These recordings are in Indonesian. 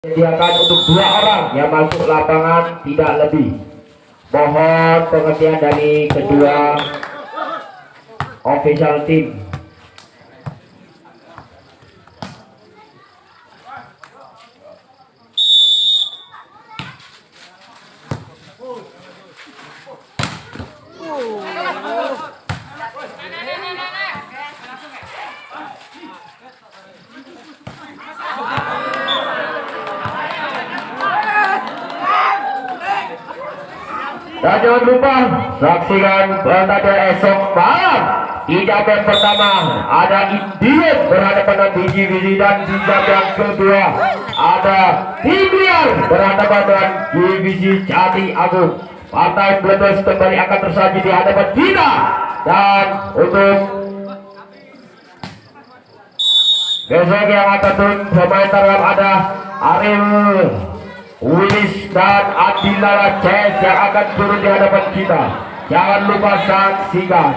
Disediakan untuk 2 orang yang masuk lapangan, tidak lebih. Mohon pengertian dari kedua official team. Dan jangan lupa saksikan pertandingan esok malam. Di jam yang pertama ada Indian berhadapan dengan biji-biji, dan di jam yang kedua ada Timliar berhadapan dengan biji Jati Agung. Partai Bledos kembali akan tersaji di hadapan kita. Dan untuk besok yang akan turun pemain terhadap ada Ariel Wilis dan Adilala CS yang akan turun di hadapan kita. Jangan lupa saksikan.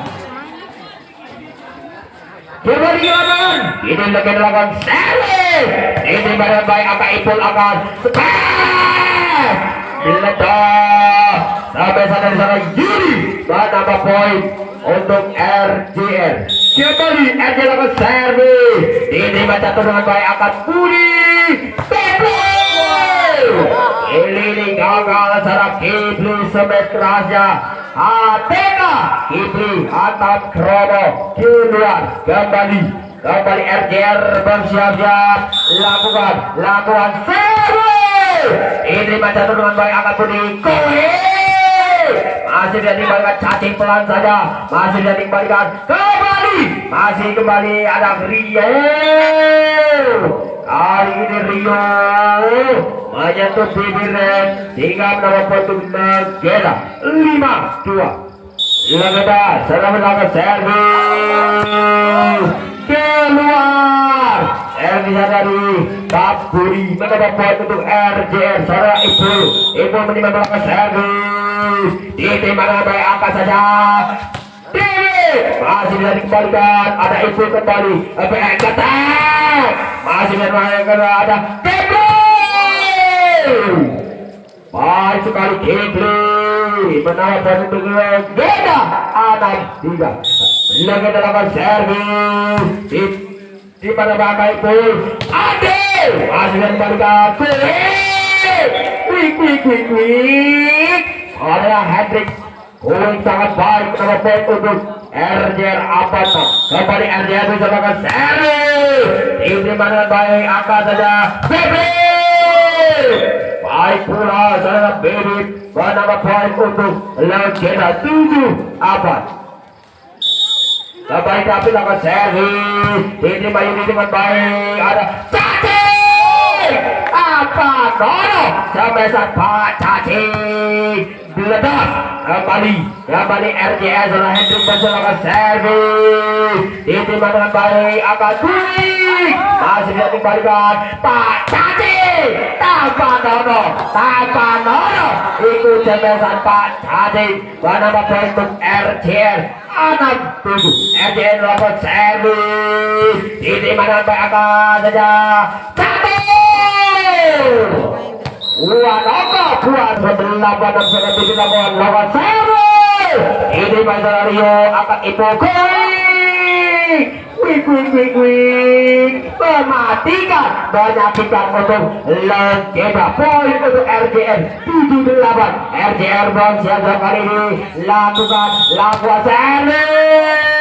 Kembali ke lapangan. Ini lagi dilakukan servis. Ini badan baik akan Ipul akan smash. Diledak sampai sana di sana Yuri dan nama poin untuk RJR. Kembali RJR akan servis. Ini baca dengan baik akan Puri. Ini gagal secara Kipli semes kerasnya. ATK Kipli atap Kromo keluar kembali RJR bersiap-siap lakukan servis. Ini baca dengan baik akan Puri. Masih dia dikembalikan cacing pelan saja. Masih dia dikembalikan kembali ada Rio. Kali ini Rio menyentuh bibirnya sehingga menambah poin untuk negara 5-2. Legenda sedang melakukan servis keluar. Servis dari Kapuri menambah poin untuk RJR. Saudara Ibu melakukan servis di mana baik angka saja. Masih bisa dikembalikan, ada Ibu kembali. Masih ada Kepri. Baik sekali Kepri menambah poin untuk Legenda 6-3. Legenda lakukan servis di pada bakal Ibu. Adil masih bisa dikembalikan. Quick. Ada Hendrik. Sangat baik menambah poin untuk RJR Avanza. Kembali RJR bisa melakukan servis. Ini mana baik angka saja Baby. Baik pula saudara Baby menambah poin untuk Legenda 7 Avanza. Kembali tapi lakukan servis. Ini baik dengan baik ada cacing. Apa Nono sampai saat Pak cacing diledas. Kembali RJS oleh Hendrik melakukan servis. Ini dengan baik akan tulis. Masih bisa dikembalikan Pak Cacing tanpa Nono ikut jembesan Pak Cacing menambah poin untuk RJS 6-7. RJS melakukan servis. Ini dengan baik akan saja buat sebelah badan seperti lawan servis. Ini masalah Rio akan Ibu quick mematikan untuk Legenda. Poin untuk RJR 7-8. RJR bom siap kali ini lakukan servis.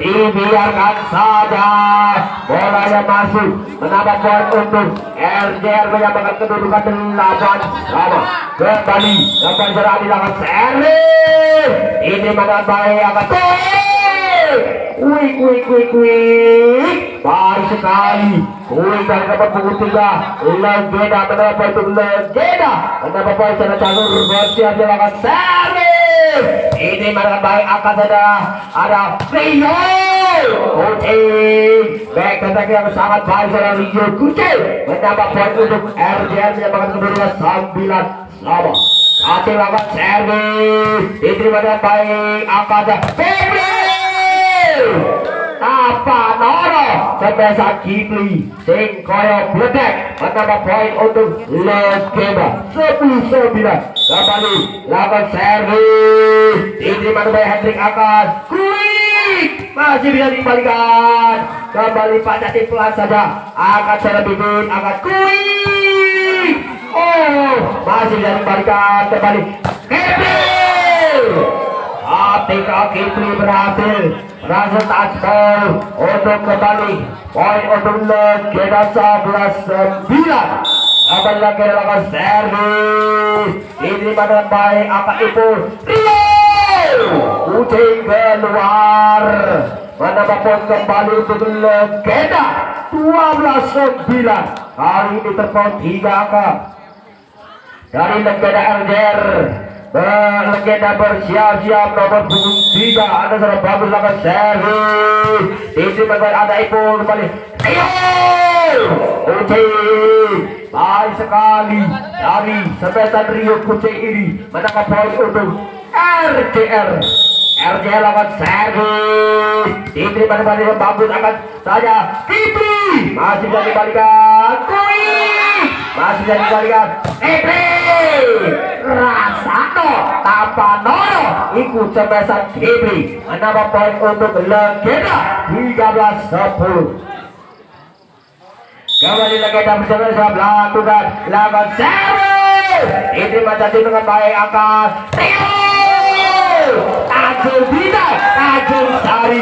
Dibiarkan saja bolanya masuk menambah poin untuk RJR menyamakan kedudukan 8-sama. Kembali serah dilakukan servis. Ini mana baik akan quick baik sekali. Dari dapat pukul 3 Legenda menambah poin untuk Legenda menambah poin secara jalur bersiap dilakukan servis. Ini mana baik akan ada Rio Kucing. Back attack yang sangat baik secara Rio Kucing menambah poin untuk RJR menyamakan kedudukan 9-sama. Cacing lakukan servis. Diterima dengan baik akan ada Febri. Apa Nono sebesar Kipli sing koyo bledek menambah poin untuk Legenda 10-9. Kembali lakukan servis diterima oleh Hendrik akan quick masih bisa dikembalikan. Kembali Pak Cati pelan saja akan servis bikin akan quick. Oh masih bisa dikembalikan kembali ketika Kipli berhasil touchdown untuk kembali poin untuk Legenda 11-9. Kembali lagi lakukan servis diterima dengan baik akan Ibu Rio kucing keluar menambah poin kembali untuk Legenda 12-9. Kali ini terpaut 3 angka dari Legenda RJR. Legenda bersiap-siap nomor punggung 3. Ada sangat bagus lakukan servis diterima ada Ibu kembali ayo kucing baik sekali dari sebesar Rio kucing ini mendapat poin untuk RJR lakukan servis diterima kembali bagus akan saja Kipli masih bisa dikembalikan masih bisa dikembalikan Rasano tanpa Nono ikut sebesar Kipli menambah poin untuk Legenda 13-10. Kembali Legenda bersama lakukan servis diterima jadi dengan baik akan Tajul Bidai Tajul Sari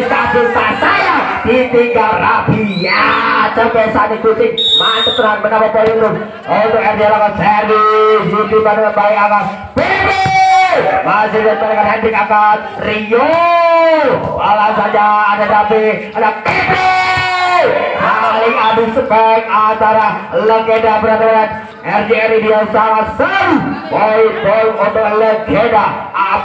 Tajul Tasaya ditinggal rapi ya sampai saat kucing mantap terang menambah poin untuk RJ lakukan servis diterima dengan baik akan Bebe masih dengan Hendrik akan Rio malah saja ada Dapi ada Bebe saling adu spek antara Legenda berat-berat RJR dia sangat seru poin untuk Legenda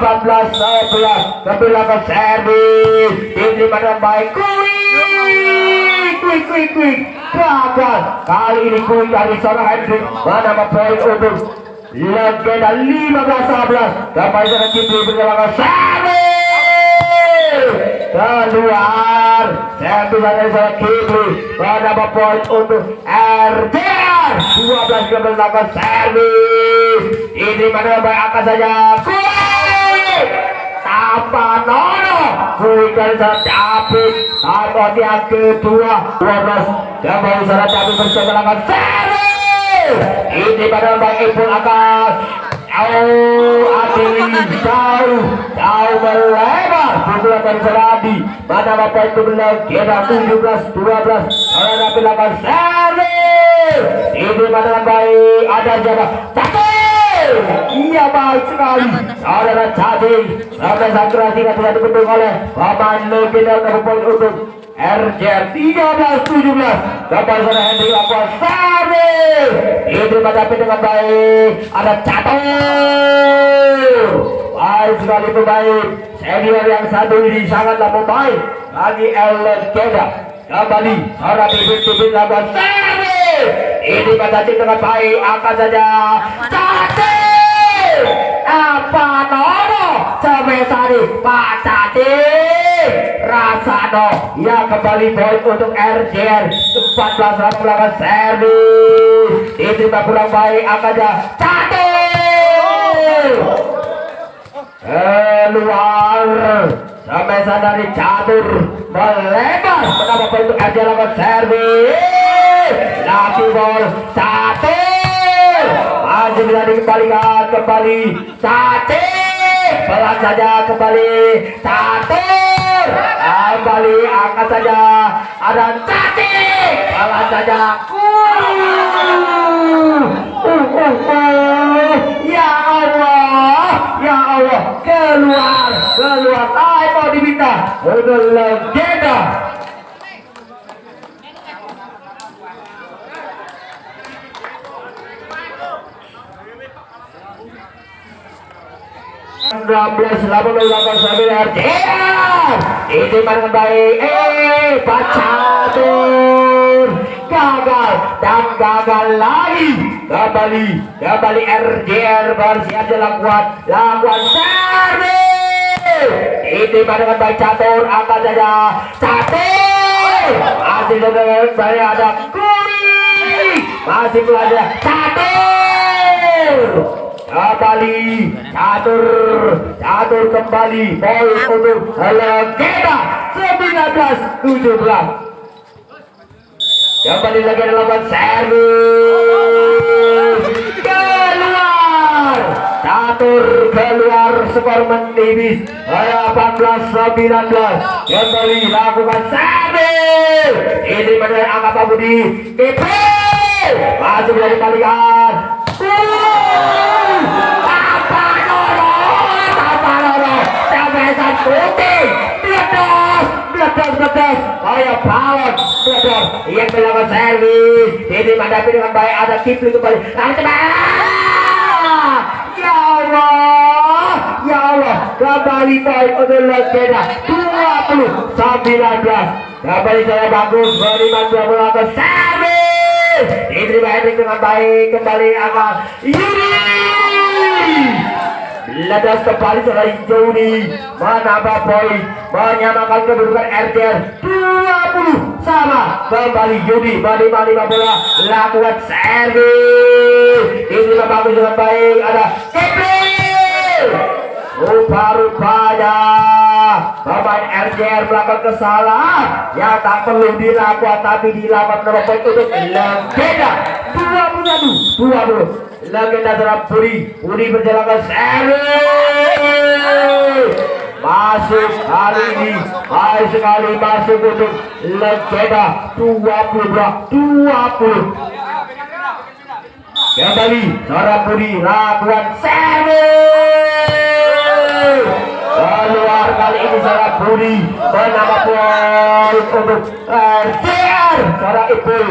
14-11 kebilakan servis diterima dengan baik quick gagal kali ini quick dari seorang Hendrik menambah poin untuk Legenda 15-11 kembali dengan Kipli berjalan servis keluar servis dari seorang Kipli menambah poin untuk RJR 12 lakukan servis diterima dengan baik akan saja tanpa Nono quick dari seorang David tanpa yang kedua 12 kembali seorang David bersama lakukan servis ini pada baik Ibu akan Adili jauh melebar pukulan dari Seradi menambah poin untuk Legenda 17-12 oleh David lakukan servis ini pada baik ada siapa Cacing iya baik sekali saudara Cacing sampai saat kreasi tidak dipendung oleh pemain Legenda menambah poin untuk RJR 13-17 dapat sana Hendrik lakukan servis itu mendapat dengan baik ada catur baik sekali pemain senior yang satu ini sangatlah pemain bagi Legenda kembali seorang bibit lakukan servis ini mendapat dengan baik akan saja catur apa Nono sebesar Pak Catur Rasano ya kembali poin untuk RJR 14 melakukan servis diterima kurang baik akan Catur keluar sampai dari Catur melebar menambah poin untuk RJR lakukan servis lagi bol Catur masih bisa dikembalikan kembali Catur pelan saja kembali Catur kembali angkat saja ada Cacing pelan saja ya Allah keluar mau diminta untuk Legenda 16 lawan sambil RJR ini dengan baik Pak Catur gagal dan gagal lagi kembali RJR bersiap lakukan servis ini dengan baik Catur angkat saja Catur masih dengan baik ada Kuri, masih belajar catur kembali poin untuk Legenda 19-17. Kembali lagi dalam servis keluar, keluar, skor menipis 18-19. Kembali lakukan servis, ini benar angka Pak Budi masih bisa dikembalikan. Cabesan putih meledos kayak balon meledos yang melakukan servis ini menghadapi dengan baik ada Kipli kembali ya Allah kembali poin untuk Legenda 20-19. Kembali saya bagus Beriman melakukan servis diterima Hendrik dengan baik kembali akan Yudi ledas kembali setelah Joni menambah poin menyamakan kedudukan RJR 20 sama. Kembali Yudi menerima bola lakukan servis ini bagus dengan baik ada Kepler. Rupa-rupanya pemain RJR melakukan kesalahan yang tak perlu dilakukan tapi dilakukan menambah poin untuk Legenda 21-20. Legenda serap Budi berjalan ke servis masuk kali ini baik sekali masuk untuk Legenda 22-20. Kembali serap Budi lakukan servis keluar kali ini serap Budi menambah poin untuk RJR serap Ipul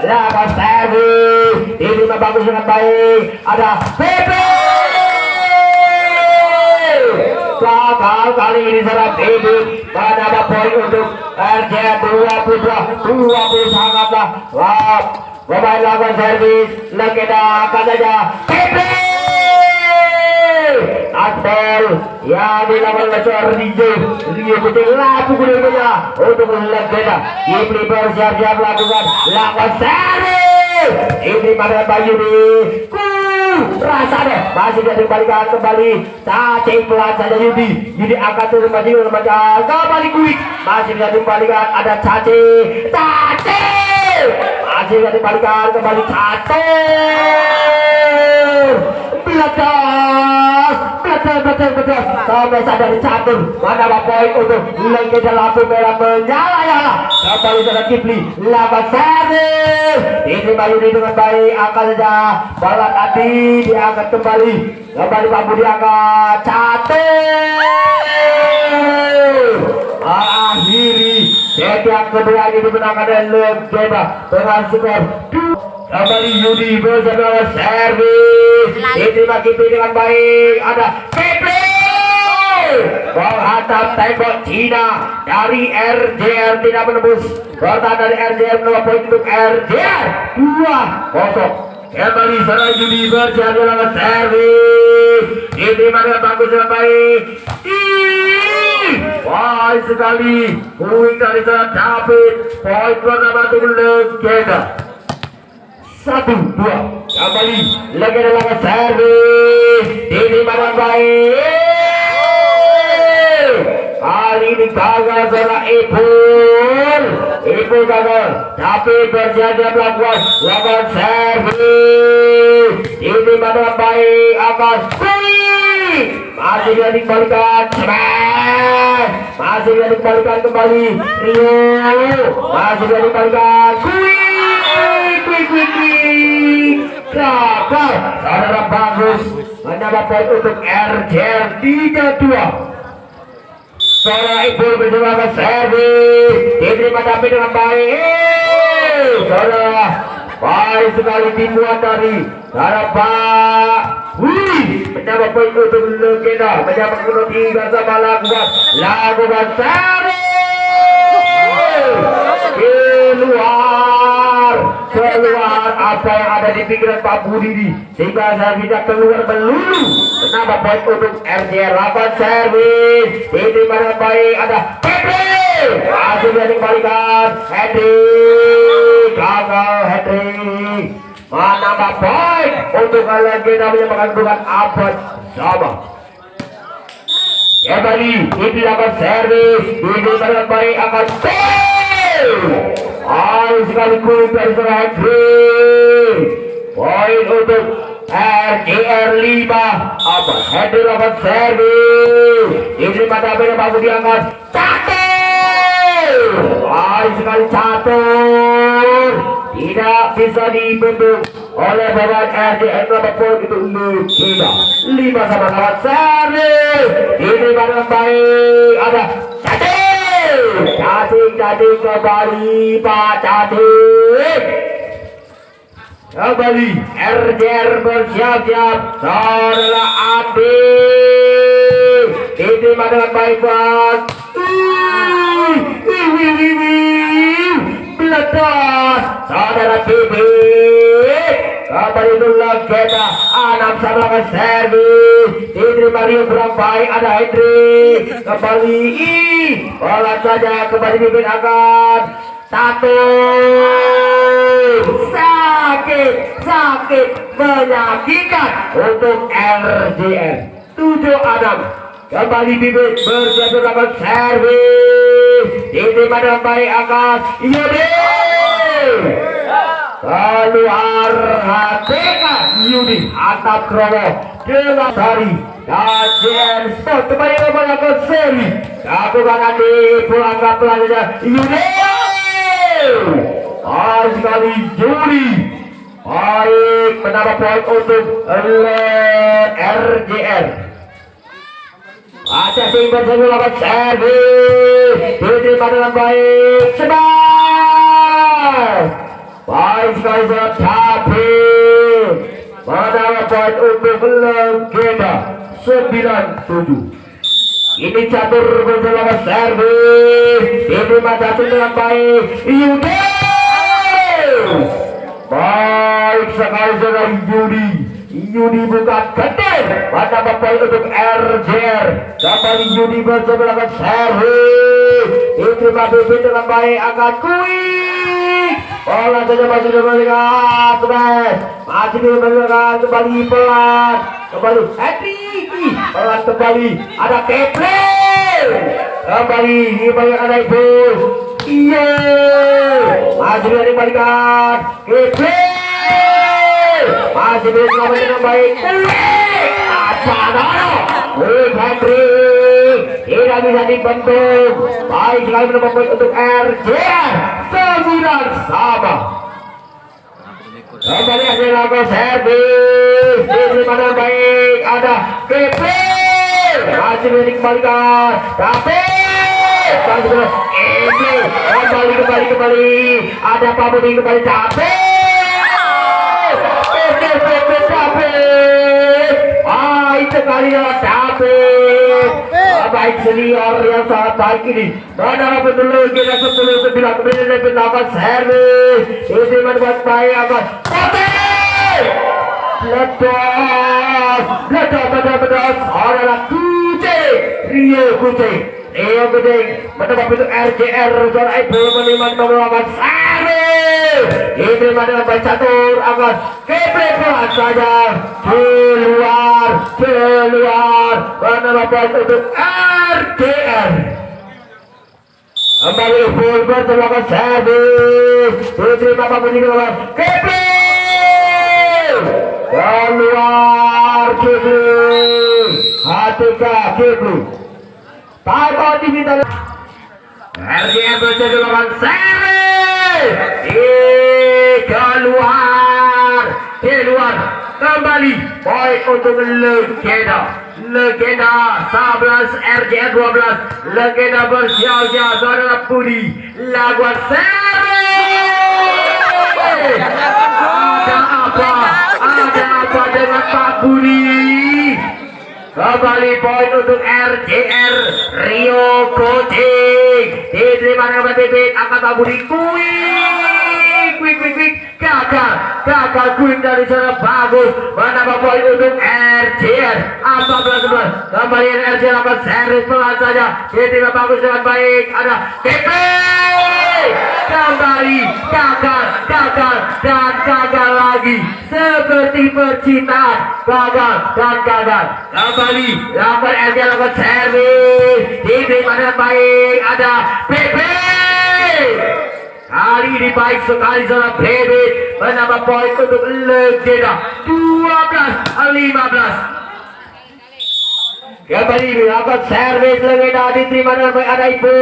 lakukan servis ini bagus dengan baik ada Pepe gagal kali ini serap Ibu menambah poin untuk RJR 22-20 sangatlah wow. Pemain lakukan servis Legenda akan saja Pepe Asbel yang dilakukan oleh seorang Rio Kucing lapu kedua untuk Legenda Kipli bersiap-siap lakukan servis ini pada Bayu di Rasanya masih dikembalikan kembali cacing pelan saja Yudi angkat turun masih kembali Kuik masih bisa dikembalikan ada cacing masih bisa dikembalikan kembali catur betul sampai sadar catur mana poin untuk Legenda lampu merah menyala kembali dengan Kipli lakukan servis ini Yudi dengan baik angkat saja balat Adi diangkat kembali Pak Budi angkat catur akhiri set yang kedua ini dimenangkan oleh Legenda dengan skor kembali Yudi bersama servis diterima Kipli dengan baik ada Kipli menghantam tembok Cina dari RJR tidak menembus bertahan dari RJR menambah poin untuk RJR 2-0. Kembali serang Yudi bersiap dengan servis diterima dengan bagus dengan baik wah sekali kuing dari sana David poin bernama untuk Legenda 1-2. Kembali Legenda lakukan servis diterima dengan baik kali ini gagal seorang Ipul gagal tapi bersiap melakukan servis ini dengan baik akan masih dia dikembalikan masih dia dikembalikan kembali Rio masih dia dikembalikan gagal saudara bagus menambah poin untuk RJR 3-2. Seorang Ipul bersama servis diterima tapi dengan baik saudara baik sekali timuan dari Pak Wih menambah poin untuk Legenda menambah poin 3 sama lakukan keluar apa yang ada di pikiran Pak Budi ini sehingga saya tidak keluar melulu menambah poin untuk RJR lakukan servis diterima dengan baik ada Pepe Masih berani kembalikan Henry. Gagal Henry. Menambah poin untuk legenda menyamakan kedudukan abad sama. Kembali ini akan servis. Ini sangat baik akan sekali kulit dari seorang Henry. Poin untuk RJR 5. Apa Henry akan servis. Ini pada beda bagus diangkat. Sekali catur. Tidak bisa dibentuk oleh bawahan RJR berapa poin itu Lukina 5 sama lawan servis. Ini pada baik ada cacing kembali Pak Cacing. Kembali RJR bersiap-siap. Saudara Adi diterima dengan baik Pak. Meledas saudara TV. Kembali itu legenda 6 sama servis. Diterima Rio kurang baik ada Hendry. Kembali bola saja kembali Bibit akan satu. Sakit menyakitkan untuk RJR 7-6. Kembali Bibit bersiap melakukan servis. Diterima dengan baik akan Yudi. Keluar hatikan Yudi atap kromo dengan Sari dan JN Sport. Kembali melakukan seri. Lakukan nanti pulang ke pelanjanya Yudi. Sekali Yudi. Baik menambah poin untuk RJR. Ada tinggal saya melakukan servis. Diterima dengan baik. Sebab baik sekali sangat capek. Menambah poin untuk legenda 97. Ini catur melakukan servis. Diterima catur dengan baik. Yudi. Baik sekali saudara Yudi buka gede. Menambah poin untuk RJR. Kembali Yudi melakukan servis. Diterima Bibit dengan baik akan quick. Bola saja masih diberikan smash. Masih diberikan kembali pelan. Kembali Henry. Pelan kembali ada Kepler. Kembali banyak ada Ibu. Iya. Masih diberikan Kepler. Masih bisa dengan baik. Apa Dono? Henry tidak bisa dibentuk. Baik sekali menambah poin untuk RJR 9 sama. Kembali hasil lagu servis. Diterima dengan baik ada Kepler. Masih bisa dikembalikan. Tapi kembali ada Pabudi kembali tapi baik sekali ya tapi baik senior yang sangat baik ini. Mana betul kita 10-9 kemudian mendapat servis. Ini membuat baik akan ledos adalah Kucing Rio Kucing mendapat itu RJR saudara Ibu menerima melakukan servis. Ini adalah baik catur akan Kepler pelan saja keluar mendapat poin untuk RJR. Kembali Fulbert melakukan servis. Diterima Pabudi melakukan Kepler keluar Kepler. Hatika Kepler. Time out diminta RJR berjaya melakukan servis. Keluar kembali poin untuk legenda 11 RJR 12. Legenda bersiap-siap saudara Budi lakukan servis. Ada apa dengan Pak Budi? Kembali poin untuk RJR Rio Kucing. Diterima dengan Bibit angkat Budi quick gagal Queen dari sana bagus menambah poin untuk RJR 14-11 kembali RJR akan servis pelan saja diterima bagus dengan baik ada TP kembali gagal dan gagal lagi seperti percintaan gagal kembali lakukan RJR akan servis diterima dengan baik ada PP kali ini baik sekali seorang Bebek menambah poin untuk Legenda 12-15 kembali dilakukan servis Legenda diterima dengan baik ada Ibu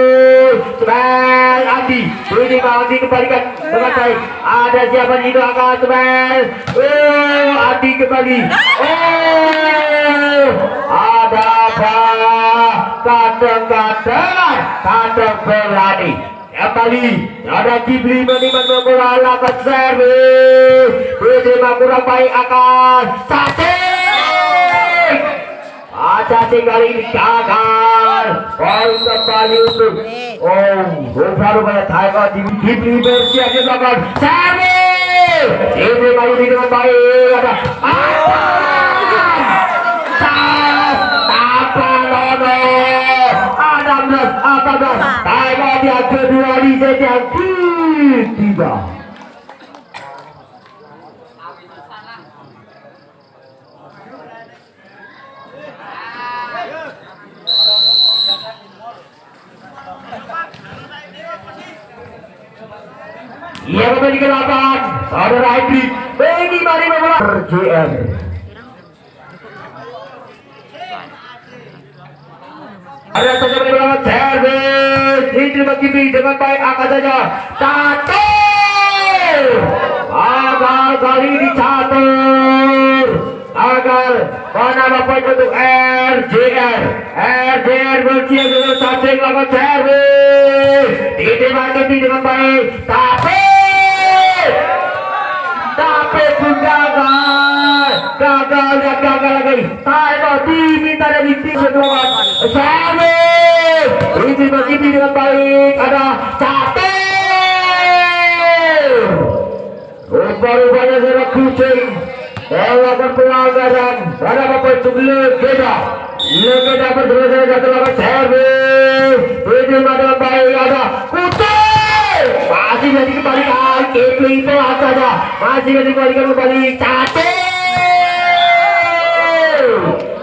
Smash Andi ini Andi kembalikan dengan baik ada siapa itu akan Smash Andi kembali ada apa kandang Belani kembali ada Ghibli meniman bola lakukan servis diterima kurang baik akan cacing kali ini gagal poin kembali untuk baru banyak timer Ghibli versi aja lakukan servis diterima ini dengan baik ada timer yang kedua di set yang ketiga ia kembali ke lapangan saudara Hendrik Begi mari memulai RJM ada saja berlawan servis diterima Ghibli dengan baik akan saja catur agar kali ini catur agar menambah poin untuk RJR bersiap dengan cacing lakukan servis diterima Ghibli dengan baik tapi pun gagal lagi timer diminta dari tim kedua servis diterima Ghibli dengan baik ada catur rupanya seorang kucing melakukan pelanggaran pada bapak itu Legenda berselesai satu lawan servis diterima dengan baik ada kucing masih jadi kembalikan Ghibli pelan saja masih jadi kembali catur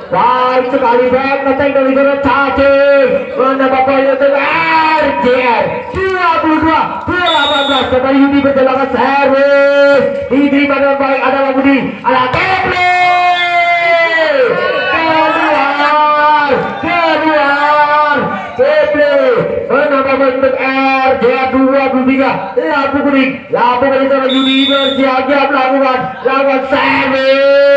baik sekali back ngetek dari sana cacing menambah poin untuk RJR 22-18 kembali Yudi berjalan servis diterima dengan baik ada Budi ada Kepli keluar Kepli menambah poin untuk RJR 23 lampu kuning dari sana Yudi bersiap melakukan servis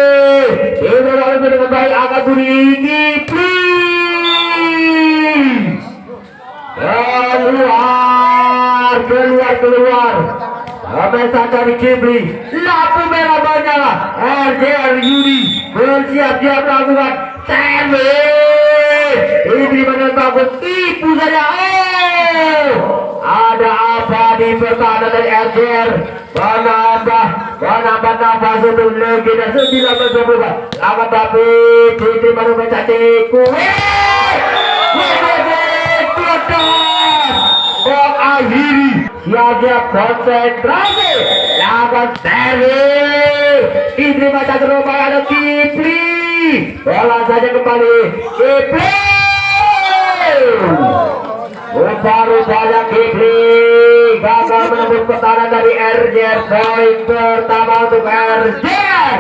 dengan baik akan Ghibli keluar sampai dari Ghibli lampu merah menyala RJR Yudi bersiap melakukan servis Ghibli dengan bagus tipu saja ada apa di pertahanan dari RJR menambah nafas untuk Legenda 19-24 akan David diterima dengan cacing akhiri siap konsentrasi lakukan servis diterima catur ada Ghibli bola saja kembali Ghibli rupanya Ghibli gagal menembus pertahanan dari RJR poin pertama untuk RJR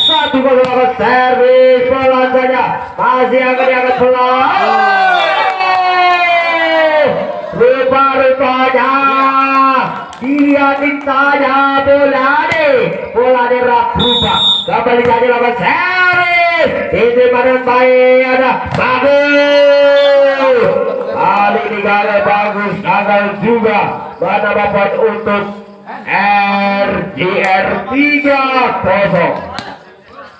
1-0 lakukan servis bola saja masih akan diangkat rupanya dilihatin saja bola rak berubah kembali saja lakukan servis diterima dengan baik ada bagus kali ini gagal juga menambah poin untuk RJR 3-0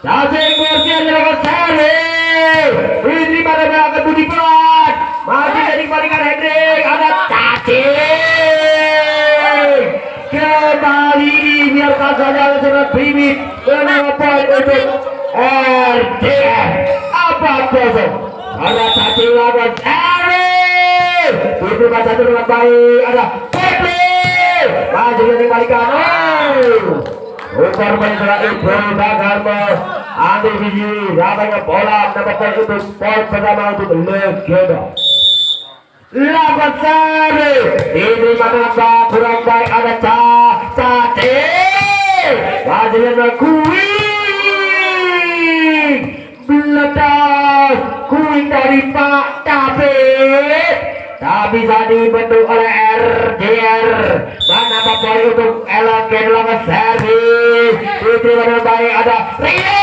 cacing bersiap dilakukan servis diterima dengan akan Budi pelan masih jadi kembalikan Hendrik ada cacing kembali ini biarkan RJR. Apa kosong? Ada cacing lawan Eri. Diterima satu dengan baik. Ada Kepli. Maju yang dikembalikan. Umar menjelang Ibu gagal ambil biji. Namanya bola mendapatkan untuk poin pertama untuk Legenda. Lawan Sari. Ini mana kurang baik ada cacing. Maju yang kuing. Meledas kuing dari Pak David. Tak bisa dibentuk oleh RJR. Mana poin untuk Elanggen lawan servis. Itu dengan baik ada Rio.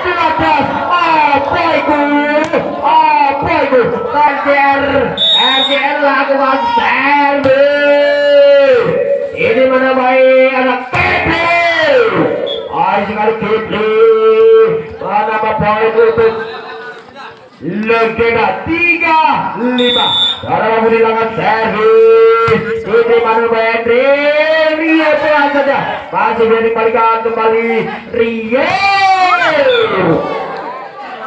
Meledas. Apa itu? RJR lakukan servis. Ini mana baik ada Kepli. Sekali Kepli. Mana poin untuk Legenda 3-5. Karena menggunakan servis. Ini mana Hendri. Rio pulang saja. Masih bisa dikembalikan kembali Rio.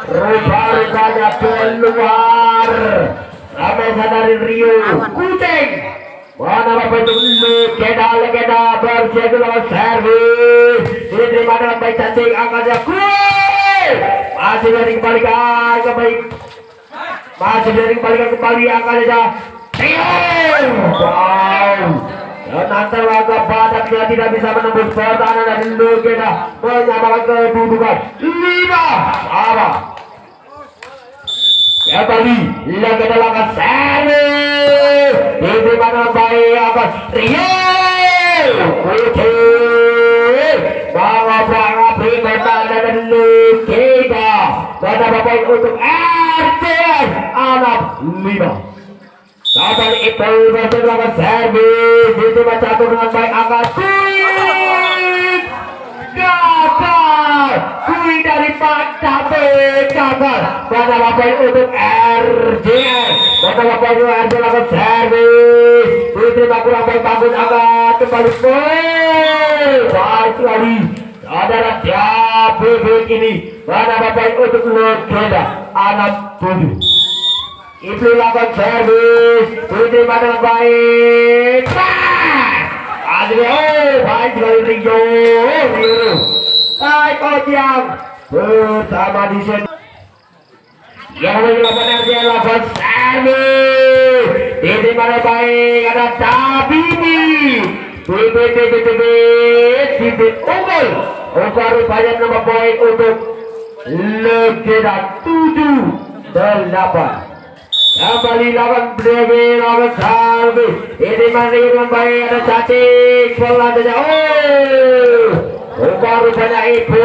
Rupanya keluar. Sampai sadari Rio. Kucing. Mana apa itu Legenda bersiap lawan servis. Ini mana baik cacing angkatnya masih dari kembalikan kembali. Masih dari kembalikan kembali angkatnya wow. Dan antar warga Bataknya tidak bisa menembus pertahanan dari Legenda menyamakan kedudukan 5-5. Kembali Legenda lakukan servis. Ini mana baik akan Rio. Bawa pertahanan dari Legenda. Pada bapak untuk RJR anak 5. Kembali itu berlakukan servis. Itu catur dengan baik angkat kuing. Gagal. Kuing dari Pak David gagal. Pada bapak untuk RJR. Pada bapak itu RJR lakukan servis. Itu kurang baik bagus angkat kembali kuing. Baik sekali. Saudara David ini. Pada bapak untuk Legenda anak 7. Itu lakukan servis. Diterima dengan baik. Baik sekali Rio. Baik Ojang bersama di sini. Yang dilakukan RJR lakukan servis. Diterima dengan baik. Ada Dabini. Bibit unggul. Rupanya nama poin untuk Legenda 7-8. Kembali lawan Dewi lawan Salvi. Ini masih dengan baik ada cacing bola saja. Rupanya itu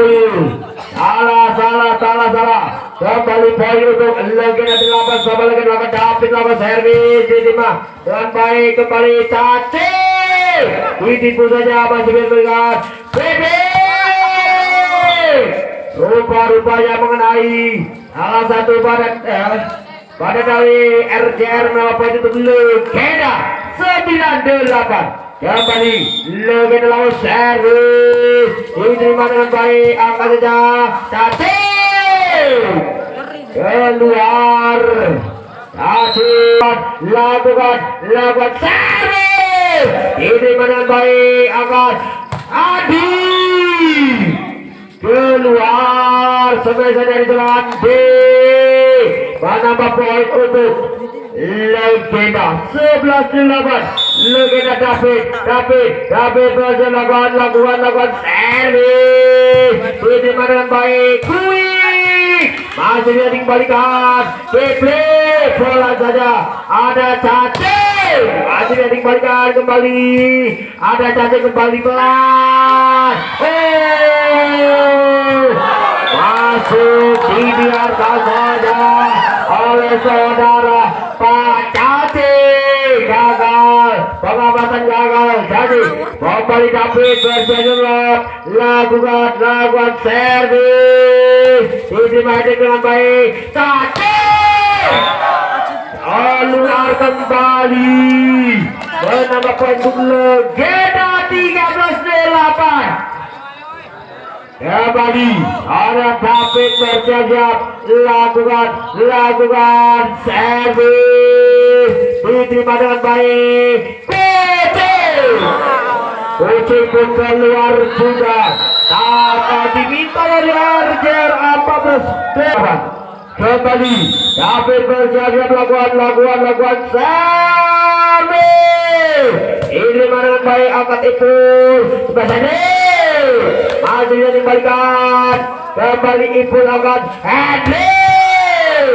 salah. Kembali poin untuk Legenda 8 sama Legenda lawan David lawan servis. Diterima dengan baik kembali cacing. Ditipu saja masih berpegang. Rupanya mengenai salah satu pada dari RJR melakukan itu Legenda 9-8. Kembali Legenda lawan servis. Diterima dengan baik angkat saja cacing keluar. Cacing lakukan servis. Diterima dengan baik angkat Adi keluar selesai dari jalan B. Menambah poin untuk Legenda 11-8. Legenda David berhasil lakukan servis. Diterima dengan baik kuing. Masih dia dikembalikan Kepli. Bola saja ada cacing. Masih dia dikembalikan kembali. Ada cacing kembali pelan. Masuk dibiarkan saja oleh saudara Pak Cacing. Gagal, pengamatan gagal. Jadi kembali David berjalan lakukan servis. Diterima dengan baik Cacing. Keluar kembali. Menambah poin untuk Legenda 13-8. Kembali ada David bersiap lakukan servis diterima dengan baik. Kucing pun keluar juga. Tanpa diminta dari Arger 14. Kembali David bersiap lakukan servis. Ini dengan baik angkat itu masih dikembalikan kembali Ipul angkat Hendrik.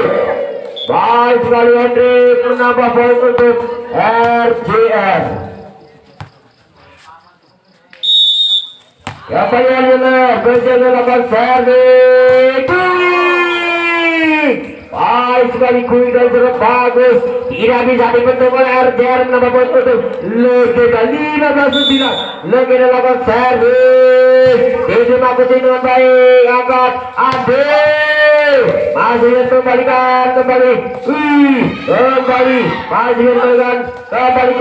Baik sekali Hendrik menambah poin untuk RJR. Kembali Hendrik bersiap melakukan servis. Baik sekali Kuing dan sangat bagus. Tidak bisa dibentuk oleh RJR menambah poin untuk Legenda 15-9. Legenda lakukan servis. Diterima Kucing dengan baik. Angkat Ade. Masih kembalikan kembali. Kembali. Masih kembalikan kembali.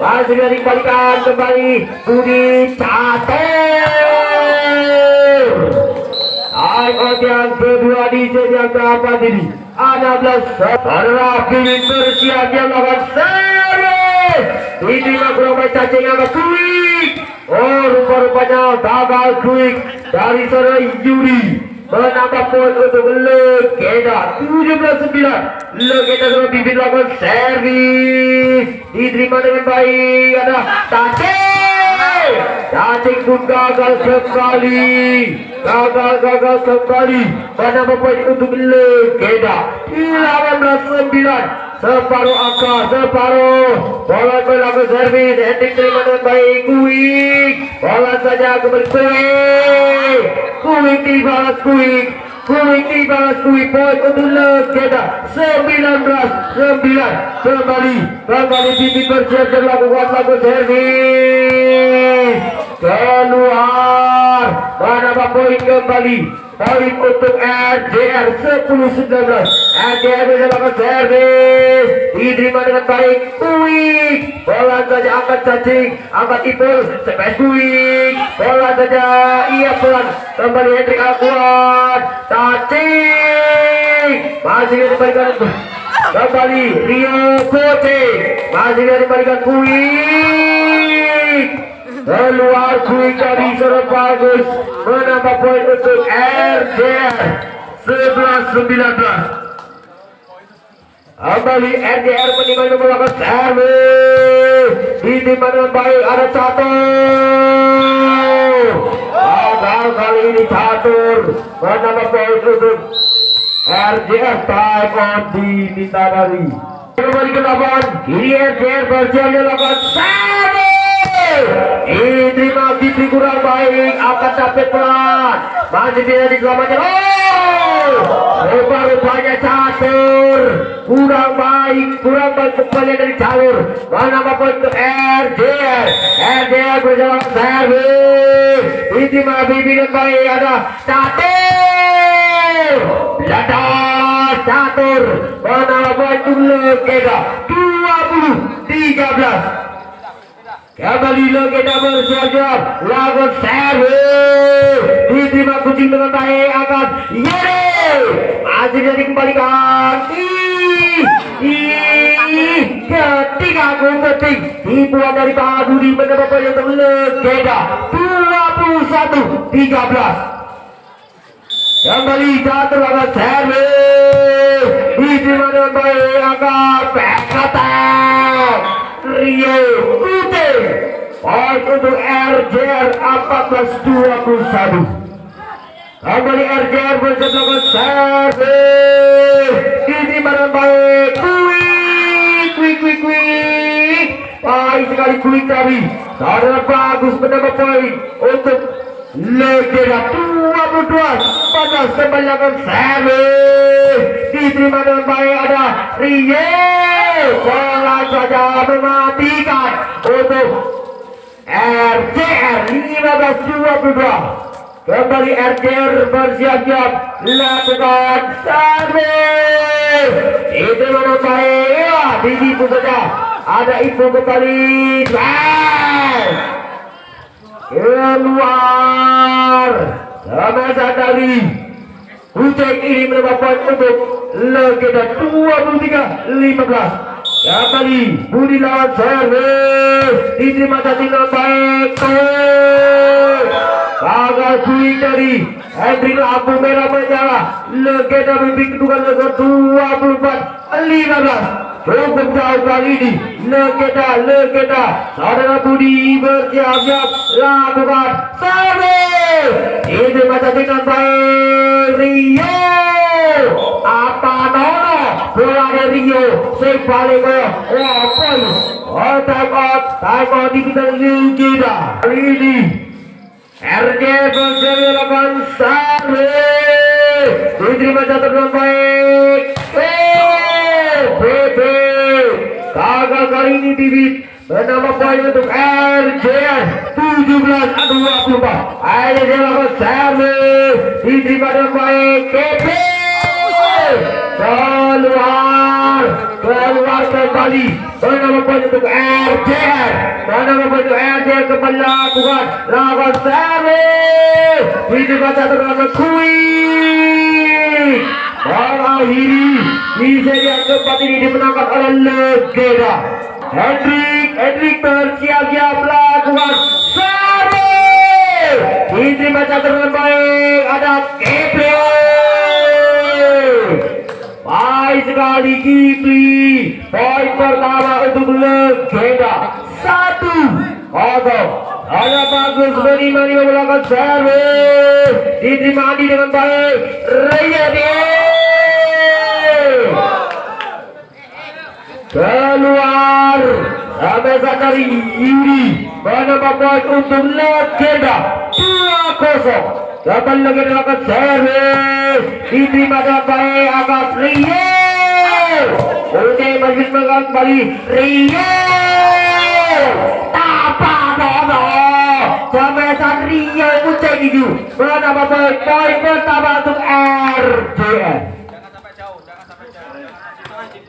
Masih dikembalikan kembali. Budi Catur. Ikon yang kedua di set yang keempat ini 16 saudara Kuing bersiap yang melakukan servis. Diterima kurang baik cacing yang Kuing. Oh rupa-rupanya gagal Kuing dari saudara Yuri menambah poin untuk Legenda 17-9. Legenda sudah bibit lakukan servis. Diterima dengan baik ada cacing pun gagal kembali. Gagal kembali. Menambah poin untuk Legenda 18-9. Separuh angka, separuh. Bola melakukan servis. Hendrik terima dengan baik. Kuing. Bola saja kembali Kuing. Kuing dibalas Kuing. Kuing dibalas Kuing. Poin untuk Legenda 19-9. Kembali Bibi bersiap dan lakukan servis. Keluar. Menambah poin kembali. Poin untuk RJR 10-19. RJR bisa melakukan servis. Diterima dengan baik Kuing. Bola saja angkat cacing. Angkat Ipul. Servis Kuing. Bola saja ia pelan. Kembali Hendrik Akuan. Cacing. Masih dikembalikan. Kembali Rio Kucing. Masih dikembalikan Kuing. Keluar Kuing dari serang bagus. Menambah poin untuk RJR 11-19. Kembali RJR menimbang melakukan servis. Diterima dengan baik ada Catur. Gagal kali ini Catur. Menambah poin untuk RJR. Time out diminta kali. Kembali ke lapangan. Kini RJR bersiap melakukan servis. Diterima Fitri kurang baik. Akan dapat pelan. Masih tidak diselamatkan. Rupa-rupanya Catur kurang baik kembali dari Catur. Menambah poin untuk RJR. RJR berjalan servis. Diterima Bibi dan baik ada Catur. Ledas Catur. Menambah poin untuk Legenda 20-13. Kembali Legenda bersiap lakukan servis. Diterima Kucing dengan baik angkat Yeri. Masih jadi dikembalikan. Ketika keting dibuat dari Pak Budi mendapat poin untuk Legenda 21-13. Kembali Catur lakukan servis. Diterima dengan baik angkat Pekatan Rio Kucing. Poin untuk RJR 14-21. Kembali RJR bersiap melakukan servis. Diterima dengan baik Kuing. Baik sekali Kuing tadi. Saudara bagus menambah poin untuk Legenda 22-14. Kembali lakukan servis. Diterima dengan baik ada Rio. Bola saja mematikan untuk RJR 15-22. Kembali RJR bersiap-siap lakukan servis. Itu mana baik ya, ditipu saja. Ada Ibu kembali. keluar. Sama dari Ucek ini menambah poin untuk Legenda 23-15. Kembali Budi lawan servis diterima dengan baik. Gagal swing dari Hendrik, lampu merah menyala. Legenda memimpin kedudukan skor 24-15. Cukup jauh kali ini. Legenda saudara Budi bersiap-siap lakukan servis. Diterima dengan baik Rio. Apa nono bola dari Rio sebalik poin. Time out di kita Legenda kali ini. RJ bersiap-siap servis. Diterima dengan baik. PP gagal kali ini bibit menambah poin untuk RJR 17-24. Ayo dia lakukan servis diterima dengan baik. PP keluar kembali menambah poin untuk RJR. Menambah poin untuk RJR kembali lakukan servis diterima dengan quick. Mengakhiri di seri yang keempat ini dimenangkan oleh Legenda. Hendrik bersiap-siap melakukan servis diterima dengan baik. Ada Kipli. Baik sekali Kipli. Poin pertama untuk Legenda 1-0. Ada bagus Beni melakukan servis diterima Andi dengan baik. Riyadi keluar sampai saat dari Yuri menambah poin untuk Legenda 2-0. Kembali Legenda melakukan servis diterima dengan baik. Agak Rio Ucai masih kembali Rio sampai saat Rio Ucai itu menambah poin pertama untuk RJR.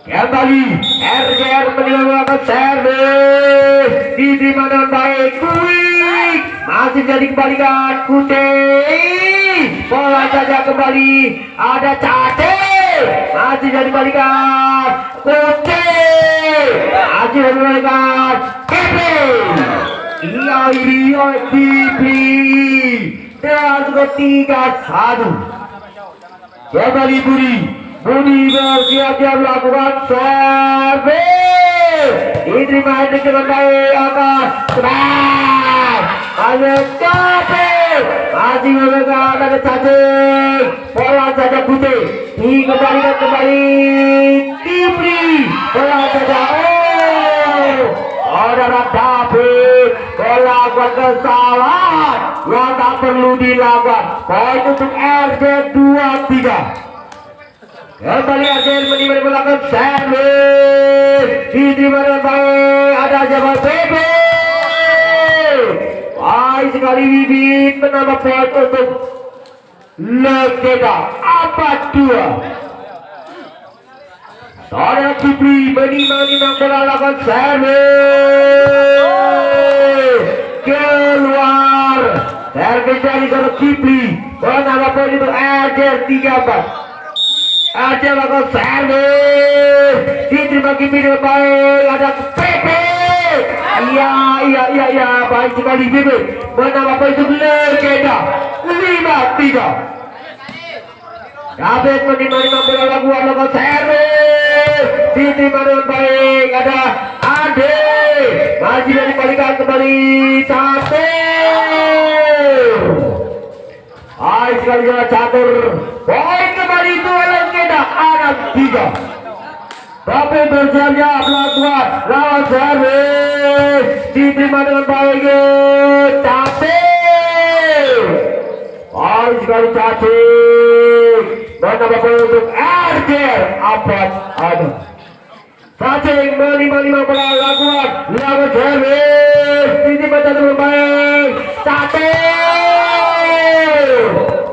Kembali RJR melakukan servis diterima dengan baik. Quick masih jadi kembalikan Kucai. Bola saja kembali. Ada Cate masih jadi kembalikan Kucai. Masih kembalikan Kipli. Iya Rio Kipli dengan skor 3-1. Kembali Budi bersiap-siap melakukan servis diterima Hendrik dengan baik. Akan smash hanya Capek masih memegang. Ada cacing bola saja Putih dikembalikan kembali Kipli. Bola saja saudara David melakukan kesalahan yang tak perlu dilakukan. Poin untuk RJ 2-3. Kembali RJR melakukan servis diterima dengan baik. Ada Jamal PP. Baik sekali bibit menambah poin untuk Legenda 4-2. Saudara Kipli menimang bola lakukan servis keluar. Servis dari saudara Kipli menambah poin untuk RJR 3-4. Aja lakukan servis diterima Kipli dengan baik. Ada PP. Iya baik sekali bibit menambah poin untuk Legenda 5-3. David menimang bola lakukan servis diterima dengan baik. Ada Ade masih dari balikan kembali Catur. Baik sekali jalan Catur. Poin kembali itu Legenda 6-3. David bersiap-siap melakukan lawan servis diterima dengan baik Catur. Baik sekali Catur menambah poin untuk RJR 4-6. Cacing menimang bola lakukan lawan servis diterima dengan baik Catur.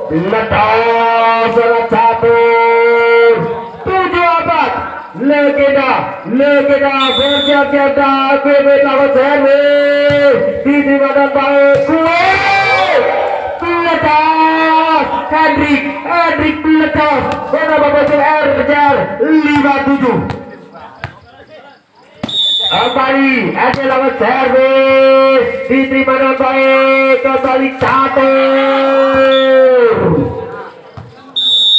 Letak salah Catur 7-4. Legenda bersiap-siap David lawan servis diterima dengan baik. Kuletas Hendrik Kuletas menambah poin RJR 57. Kembali ada lawan servis diterima dengan baik, kembali catur.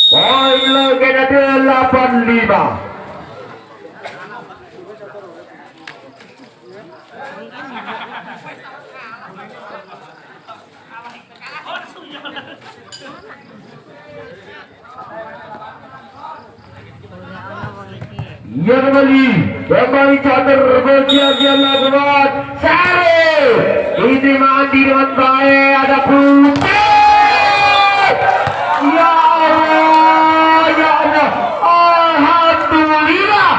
Poin Legenda 85. Ya kembali catur bersiap-siap lakukan sare diterima Andi dengan baik, ada Putih. Ya Allah alhamdulillah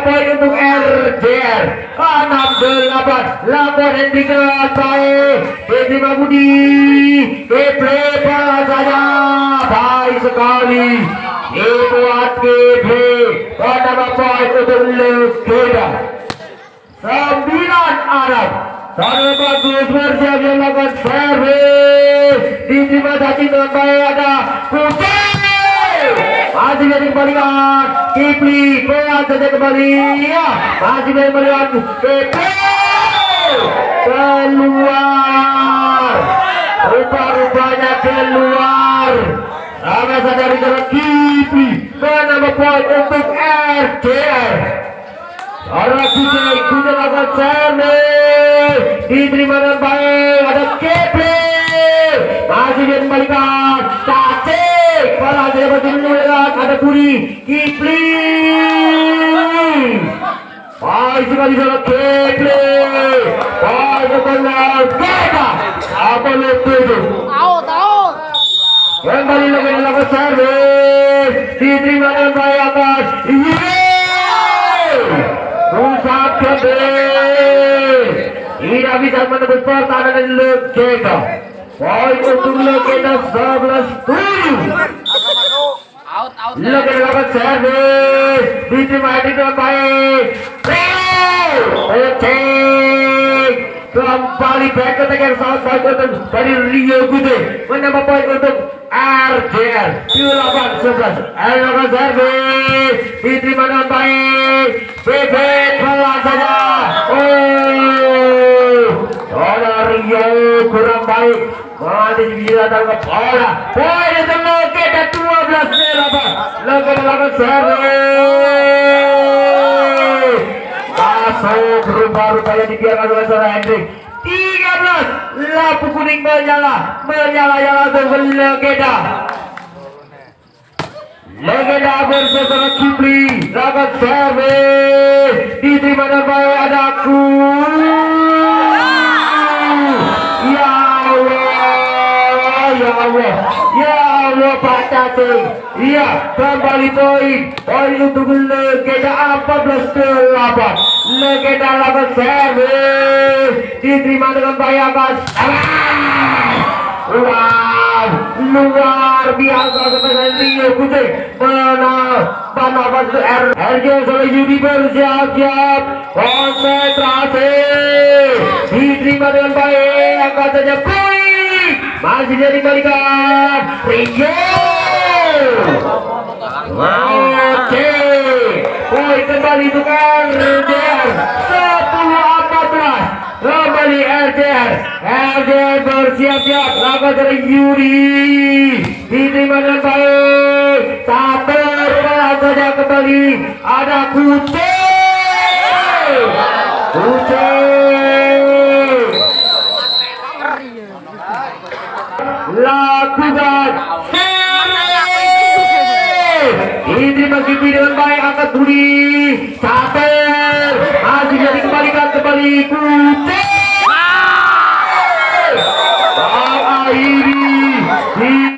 poin untuk RJR 68. Lakukan Hendrik dengan baik, diterima Budi Keple saja baik sekali dibuat Keple. Pada poin untuk Legenda 9 Arab. Sangat bagus bersiap melakukan servis diterima Cacing dengan baik, ada Putih. Masih dari kembalikan Kipli pelan saja kembali ya. Masih dari kembalikan Kipli keluar, rupa-rupanya keluar. Sama sadari jalan Kipli menambah poin untuk RJR. Orang Kucing akan servis diterima dengan baik, ada Kipli masih dia kembalikan Cacing malah dia bertindak, ada Puri Kipli baik sekali jalan Kipli baik benar kita apa lebih kembali lagi dalam servis diterima dengan baik atas pusat kembali tidak bisa menembus pertahanan Legenda. Poin untuk Legenda 11-7. Legenda dapat servis diterima dengan baik. Kembali back attack yang sangat baik dari Rio Gude menambah poin untuk RJR 8-11. Lakukan servis diterima dengan baik, bebek pelan saja. Rio kurang baik, masih bisa datang ke bola. Poin untuk Legenda 12-8. Legenda lakukan servis masuk, rupa-rupanya dibiarkan oleh seorang Hendrik. 13 lampu kuning menyala untuk Legenda. Legenda bersama Kipli lakukan servis diterima dengan baik, ada Ya Allah Pak Cacing. Iya, kembali poin untuk Legenda 14-8. Legenda lakukan servis diterima dengan baik atas. Wow, luar biasa seperti Rio Kucing menambah RJ oleh Yudi bersiap-siap konsentrasi diterima dengan baik, angkat saja poin masih jadi balikan Rio. Oke, poin kembali untuk RJR 10-14. Kembali RJR bersiap-siap lakukan dari Yuri diterima dengan baik, satu pelan saja kembali, ada Kucing lakukan diterima Kipli dengan baik, angkat Budi satu masih jadi kembalikan kembali Kucing